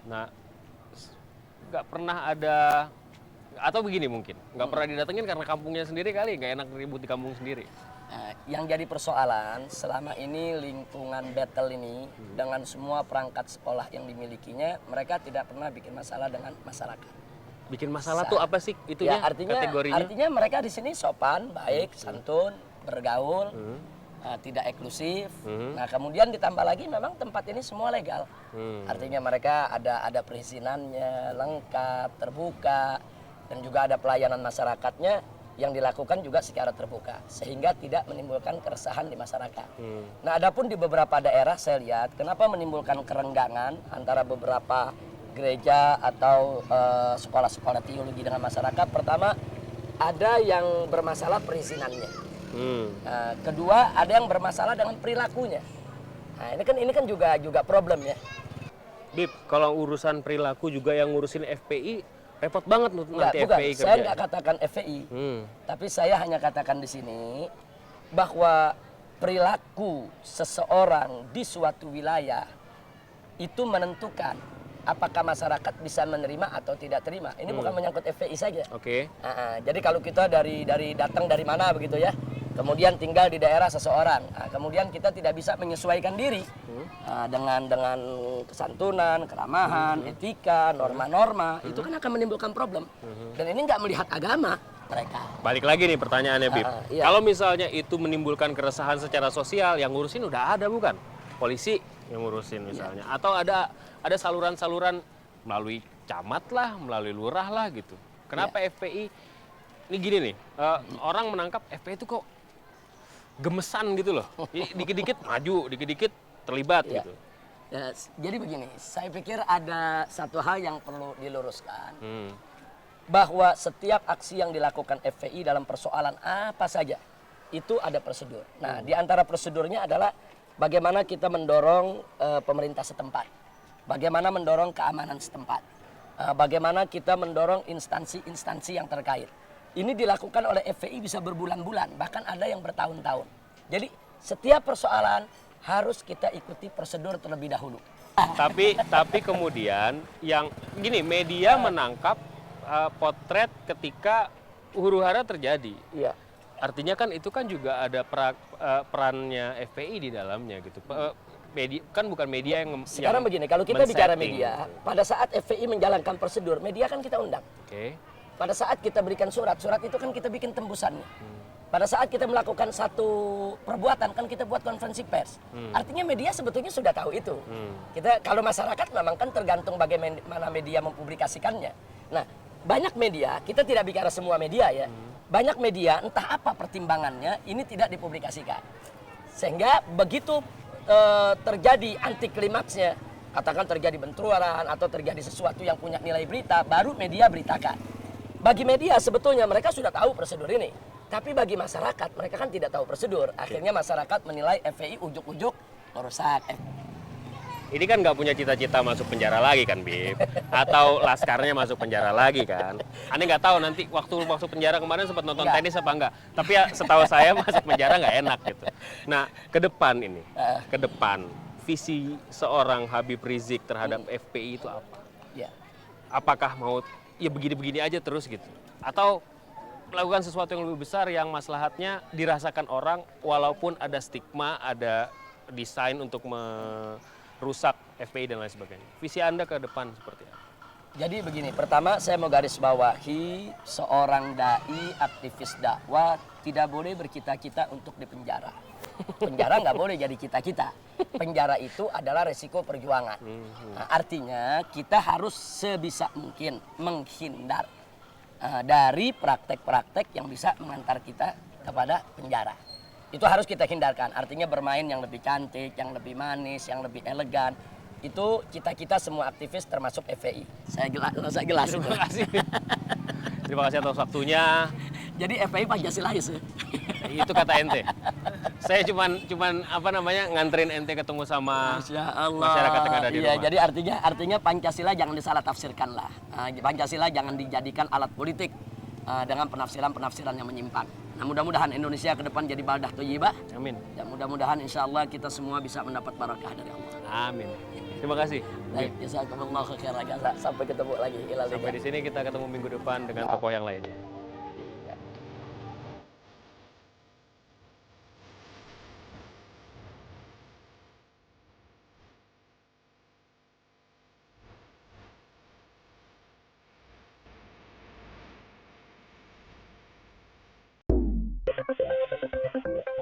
Nah, nggak pernah ada, atau begini mungkin, nggak pernah didatengin karena kampungnya sendiri kali, nggak enak ribut di kampung sendiri. Nah, yang jadi persoalan selama ini lingkungan battle ini dengan semua perangkat sekolah yang dimilikinya, mereka tidak pernah bikin masalah dengan masyarakat. Bikin masalah tuh apa sih itunya? Ya, kategorinya? artinya mereka di sini sopan, baik, santun, bergaul, tidak eksklusif. Nah, kemudian ditambah lagi memang tempat ini semua legal. Artinya mereka ada perizinannya, lengkap, terbuka, dan juga ada pelayanan masyarakatnya yang dilakukan juga secara terbuka, sehingga tidak menimbulkan keresahan di masyarakat. Nah, adapun di beberapa daerah saya lihat, kenapa menimbulkan kerenggangan antara beberapa gereja atau sekolah-sekolah teologi dengan masyarakat. Pertama, ada yang bermasalah perizinannya. Kedua, ada yang bermasalah dengan perilakunya. Nah, ini kan juga problem ya. Bib, kalau urusan perilaku juga yang ngurusin FPI repot banget nanti Bukan, FPI kerja. saya nggak katakan FPI, tapi saya hanya katakan di sini bahwa perilaku seseorang di suatu wilayah itu menentukan apakah masyarakat bisa menerima atau tidak terima. Ini bukan menyangkut FPI saja. Oke. Jadi kalau kita dari datang dari mana begitu ya, kemudian tinggal di daerah seseorang, kemudian kita tidak bisa menyesuaikan diri dengan kesantunan, keramahan, etika, norma-norma, itu kan akan menimbulkan problem. Dan ini nggak melihat agama mereka. Balik lagi nih pertanyaannya, Bib. Iya. Kalau misalnya itu menimbulkan keresahan secara sosial, yang ngurusin udah ada bukan? Polisi yang ngurusin misalnya. Atau ada saluran-saluran melalui camat lah, melalui lurah lah gitu. Kenapa FPI, ini gini nih, orang menangkap FPI itu kok gemesan gitu loh. Dikit-dikit maju, dikit-dikit terlibat gitu. Ya, jadi begini, saya pikir ada satu hal yang perlu diluruskan. Bahwa setiap aksi yang dilakukan FPI dalam persoalan apa saja, itu ada prosedur. Nah, di antara prosedurnya adalah bagaimana kita mendorong pemerintah setempat. Bagaimana mendorong keamanan setempat. Bagaimana kita mendorong instansi-instansi yang terkait. Ini dilakukan oleh FPI bisa berbulan-bulan, bahkan ada yang bertahun-tahun. Jadi setiap persoalan harus kita ikuti prosedur terlebih dahulu. Tapi kemudian yang gini, media menangkap potret ketika huru-hara terjadi. Iya. Artinya kan itu kan juga ada perannya FPI di dalamnya gitu. Media, kan bukan media yang sekarang begini, kalau kita bicara media, pada saat FPI menjalankan prosedur, media kan kita undang. Oke. Pada saat kita berikan surat itu kan kita bikin tembusannya. Pada saat kita melakukan satu perbuatan kan kita buat konferensi pers. Artinya media sebetulnya sudah tahu itu. Kita kalau masyarakat memang kan tergantung bagaimana media mempublikasikannya. Nah, banyak media, kita tidak bicara semua media ya. Banyak media entah apa pertimbangannya ini tidak dipublikasikan. Sehingga begitu terjadi anti klimaksnya, katakan terjadi benturan atau terjadi sesuatu yang punya nilai berita, baru media beritakan. Bagi media sebetulnya mereka sudah tahu prosedur ini, tapi bagi masyarakat mereka kan tidak tahu prosedur. Akhirnya masyarakat menilai FPI ujuk-ujuk merusak. Ini kan nggak punya cita-cita masuk penjara lagi kan, Bib? Atau laskarnya masuk penjara lagi kan? Aneh nggak tahu nanti waktu masuk penjara kemarin sempat nonton tenis apa enggak. Tapi ya setahu saya masuk penjara nggak enak gitu. Nah, ke depan ini, ke depan visi seorang Habib Rizik terhadap FPI itu apa? Ya. Apakah mau ya begini-begini aja terus gitu? Atau melakukan sesuatu yang lebih besar yang maslahatnya dirasakan orang walaupun ada stigma, ada desain untuk rusak FPI dan lain sebagainya. Visi Anda ke depan seperti apa? Jadi begini, pertama saya mau garis bawahi seorang dai, aktivis dakwah tidak boleh bercita-cita untuk dipenjara. Penjara nggak boleh jadi cita-cita. Penjara itu adalah resiko perjuangan. Nah, artinya kita harus sebisa mungkin menghindar dari praktek-praktek yang bisa mengantar kita kepada penjara. Itu harus kita hindarkan. Artinya bermain yang lebih cantik, yang lebih manis, yang lebih elegan. Itu cita-cita semua aktivis termasuk FPI. Saya jelas. Terima kasih. Terima kasih atas waktunya. Jadi FPI Pancasilais. Itu kata ente. Saya cuman apa namanya nganterin ente ketemu sama masyarakat yang ada di rumah. Iya, jadi artinya Pancasila jangan disalah tafsirkan lah. Pancasila jangan dijadikan alat politik dengan penafsiran-penafsiran yang menyimpang. Nah, mudah-mudahan Indonesia ke depan jadi baldah thayyibah. Amin. Dan mudah-mudahan insya Allah kita semua bisa mendapat barakah dari Allah. Amin. Terima kasih. Baik, jazakumullah khairan jazak. Sampai ketemu lagi. Ilal Sampai liqa. di sini kita ketemu minggu depan dengan tokoh yang lainnya.